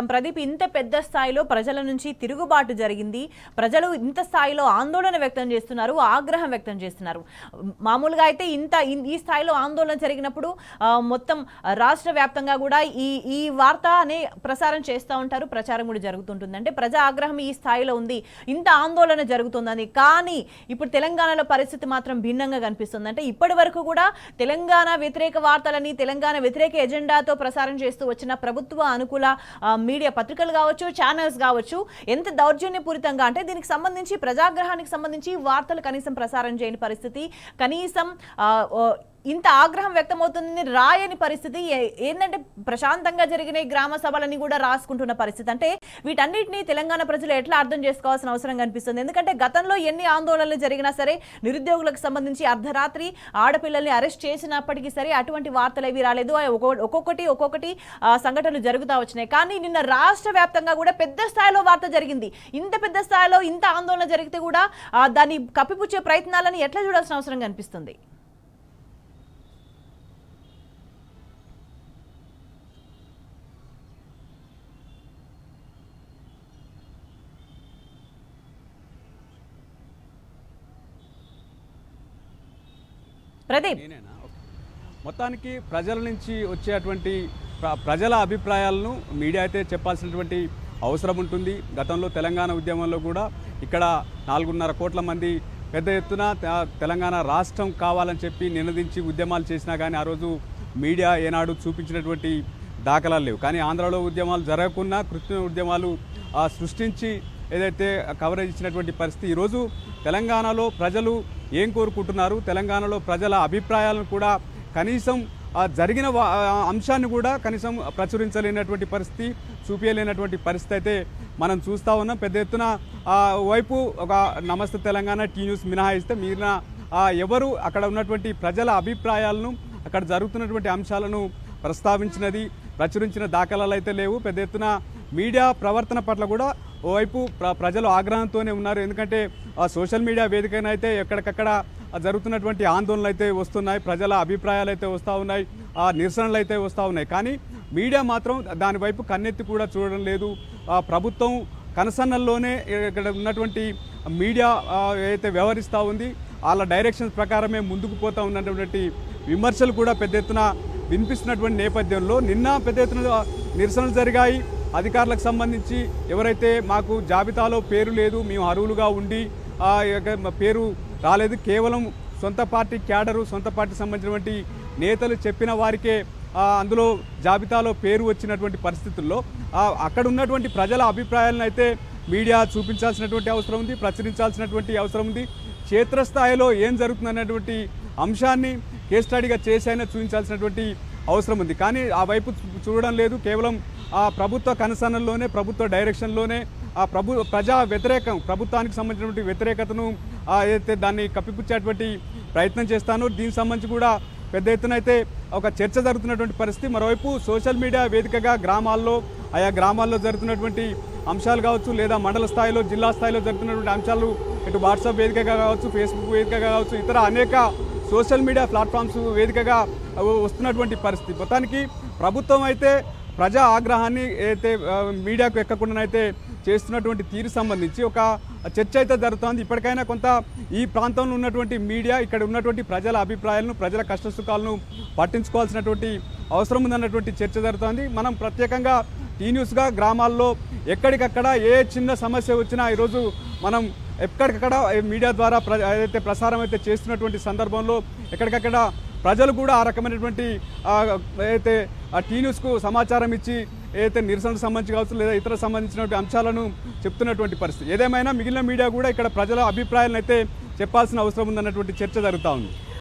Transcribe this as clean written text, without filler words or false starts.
ప్రదీప్ ఇంత పెద్ద స్థాయిలో ప్రజల నుంచి తిరుగుబాటు జరిగింది. ప్రజలు ఇంత స్థాయిలో ఆందోళన వ్యక్తం చేస్తున్నారు, ఆగ్రహం వ్యక్తం చేస్తున్నారు. మామూలుగా అయితే ఈ స్థాయిలో ఆందోళన జరిగినప్పుడు మొత్తం రాష్ట్ర వ్యాప్తంగా కూడా ఈ వార్త అనే ప్రసారం చేస్తూ ఉంటారు, ప్రచారం కూడా జరుగుతుంటుంది. అంటే ప్రజా ఆగ్రహం ఈ స్థాయిలో ఉంది, ఇంత ఆందోళన జరుగుతుందని. కానీ ఇప్పుడు తెలంగాణలో పరిస్థితి మాత్రం భిన్నంగా కనిపిస్తుంది. అంటే ఇప్పటి వరకు కూడా తెలంగాణ వ్యతిరేక వార్తలని, తెలంగాణ వ్యతిరేక ఎజెండాతో ప్రసారం చేస్తూ వచ్చిన ప్రభుత్వ అనుకూల మీడియా పత్రికలు కావచ్చు, ఛానల్స్ కావచ్చు, ఎంత దౌర్జన్యపూరితంగా అంటే దీనికి సంబంధించి ప్రజాగ్రహానికి సంబంధించి వార్తలు కనీసం ప్రసారం చేయని పరిస్థితి, కనీసం ఇంత ఆగ్రహం వ్యక్తమవుతుంది రాయని పరిస్థితి. ఏంటంటే ప్రశాంతంగా జరిగిన గ్రామ సభలని కూడా రాసుకుంటున్న పరిస్థితి. అంటే వీటన్నిటిని తెలంగాణ ప్రజలు ఎట్లా అర్థం చేసుకోవాల్సిన అవసరం కనిపిస్తుంది. ఎందుకంటే గతంలో ఎన్ని ఆందోళనలు జరిగినా సరే, నిరుద్యోగులకు సంబంధించి అర్ధరాత్రి ఆడపిల్లల్ని అరెస్ట్ చేసినప్పటికీ సరే అటువంటి వార్తలు ఏవి రాలేదు. ఒక్కొక్కటి సంఘటనలు జరుగుతూ వచ్చినాయి. కానీ నిన్న రాష్ట్ర వ్యాప్తంగా కూడా పెద్ద స్థాయిలో వార్త జరిగింది. ఇంత పెద్ద స్థాయిలో ఇంత ఆందోళన జరిగితే కూడా దాన్ని కప్పిపుచ్చే ప్రయత్నాలను ఎట్లా చూడాల్సిన అవసరం కనిపిస్తుంది. ప్రదీప్, మొత్తానికి ప్రజల నుంచి వచ్చేటువంటి ప్రజల అభిప్రాయాలను మీడియా అయితే చెప్పాల్సినటువంటి అవసరం ఉంటుంది. గతంలో తెలంగాణ ఉద్యమంలో కూడా ఇక్కడ 4.5 కోట్ల మంది పెద్ద ఎత్తున తెలంగాణ రాష్ట్రం కావాలని చెప్పి నినదించి ఉద్యమాలు చేసినా కానీ ఆ రోజు మీడియా ఏనాడు చూపించినటువంటి దాఖలాలు లేవు. కానీ ఆంధ్రాలో ఉద్యమాలు జరగకున్నా కృత్రిమ ఉద్యమాలు సృష్టించి ఏదైతే కవరేజ్ ఇచ్చినటువంటి పరిస్థితి. ఈరోజు తెలంగాణలో ప్రజలు ఏం కోరుకుంటున్నారు, తెలంగాణలో ప్రజల అభిప్రాయాలను కూడా కనీసం జరిగిన అంశాన్ని కూడా కనీసం ప్రచురించలేనటువంటి పరిస్థితి, చూపించలేనటువంటి పరిస్థితి అయితే మనం చూస్తూ ఉన్నాం. పెద్ద ఎత్తున వైపు ఒక నమస్తే తెలంగాణ టీ న్యూస్ మినహాయిస్తే మిగిలిన ఎవరు అక్కడ ఉన్నటువంటి ప్రజల అభిప్రాయాలను, అక్కడ జరుగుతున్నటువంటి అంశాలను ప్రస్తావించినది, ప్రచురించిన దాఖలాలు అయితే లేవు. పెద్ద ఎత్తున మీడియా ప్రవర్తన పట్ల కూడా ఓవైపు ప్రజలు ఆగ్రహంతోనే ఉన్నారు. ఎందుకంటే సోషల్ మీడియా వేదికన అయితే ఎక్కడికక్కడ జరుగుతున్నటువంటి ఆందోళనలు అయితే వస్తున్నాయి, ప్రజల అభిప్రాయాలు అయితే వస్తూ ఉన్నాయి, నిరసనలు అయితే వస్తూ ఉన్నాయి. కానీ మీడియా మాత్రం దాని వైపు కన్నెత్తి కూడా చూడడం లేదు. ప్రభుత్వం కనసన్నల్లోనే ఇక్కడ ఉన్నటువంటి మీడియా ఏదైతే వ్యవహరిస్తూ ఉంది వాళ్ళ డైరెక్షన్స్ ప్రకారమే ముందుకు పోతూ ఉన్నటువంటి విమర్శలు కూడా పెద్ద ఎత్తున వినిపిస్తున్నటువంటి నేపథ్యంలో నిన్న పెద్ద ఎత్తున నిరసనలు జరిగాయి. అధికారులకు సంబంధించి ఎవరైతే మాకు జాబితాలో పేరు లేదు, మేము అర్హులుగా ఉండి పేరు రాలేదు, కేవలం సొంత పార్టీ క్యాడరు, సొంత పార్టీకి సంబంధించినటువంటి నేతలు చెప్పిన వారికే అందులో జాబితాలో పేరు వచ్చినటువంటి పరిస్థితుల్లో అక్కడ ఉన్నటువంటి ప్రజల అభిప్రాయాలను అయితే మీడియా చూపించాల్సినటువంటి అవసరం ఉంది, ప్రచురించాల్సినటువంటి అవసరం ఉంది. క్షేత్రస్థాయిలో ఏం జరుగుతుందనేటువంటి అంశాన్ని కేస్ స్టడీగా చేసైనా చూపించాల్సినటువంటి అవసరం ఉంది. కానీ ఆ వైపు చూడడం లేదు. కేవలం ప్రభుత్వ కనసనల్లోనే, ప్రభుత్వ డైరెక్షన్లోనే ప్రజా వ్యతిరేకం, ప్రభుత్వానికి సంబంధించినటువంటి వ్యతిరేకతను ఏదైతే దాన్ని కప్పిపుచ్చేటువంటి ప్రయత్నం చేస్తానో దీనికి సంబంధించి కూడా పెద్ద ఎత్తున అయితే ఒక చర్చ జరుగుతున్నటువంటి పరిస్థితి. మరోవైపు సోషల్ మీడియా వేదికగా గ్రామాల్లో, ఆయా గ్రామాల్లో జరుగుతున్నటువంటి అంశాలు కావచ్చు, లేదా మండల స్థాయిలో, జిల్లా స్థాయిలో జరుగుతున్నటువంటి అంశాలు ఇటు వాట్సాప్ వేదికగా కావచ్చు, ఫేస్బుక్ వేదికగా కావచ్చు, ఇతర అనేక సోషల్ మీడియా ప్లాట్ఫామ్స్ వేదికగా వస్తున్నటువంటి పరిస్థితి. మొత్తానికి ప్రభుత్వం అయితే ప్రజా ఆగ్రహాన్ని అయితే మీడియాకు ఎక్కకుండానైతే చేస్తున్నటువంటి తీరు సంబంధించి ఒక చర్చ అయితే జరుగుతుంది. ఇప్పటికైనా కొంత ఈ ప్రాంతంలో ఉన్నటువంటి మీడియా ఇక్కడ ఉన్నటువంటి ప్రజల అభిప్రాయాలను, ప్రజల కష్టసుఖాలను పట్టించుకోవాల్సినటువంటి అవసరం ఉందన్నటువంటి చర్చ జరుగుతుంది. మనం ప్రత్యేకంగా టీ న్యూస్గా గ్రామాల్లో ఎక్కడికక్కడ ఏ చిన్న సమస్య వచ్చినా ఈరోజు మనం ఎక్కడికక్కడ మీడియా ద్వారా ఏదైతే ప్రసారం అయితే చేస్తున్నటువంటి సందర్భంలో ఎక్కడికక్కడ ప్రజలు కూడా ఆ రకమైనటువంటి ఏదైతే టీ న్యూస్కు సమాచారం ఇచ్చి ఏదైతే నిరసనకు సంబంధించి కావచ్చు, లేదా ఇతర సంబంధించినటువంటి అంశాలను చెప్తున్నటువంటి పరిస్థితి. ఏదేమైనా మిగిలిన మీడియా కూడా ఇక్కడ ప్రజల అభిప్రాయాలను అయితే చెప్పాల్సిన అవసరం ఉందన్నటువంటి చర్చ జరుగుతూ ఉంది.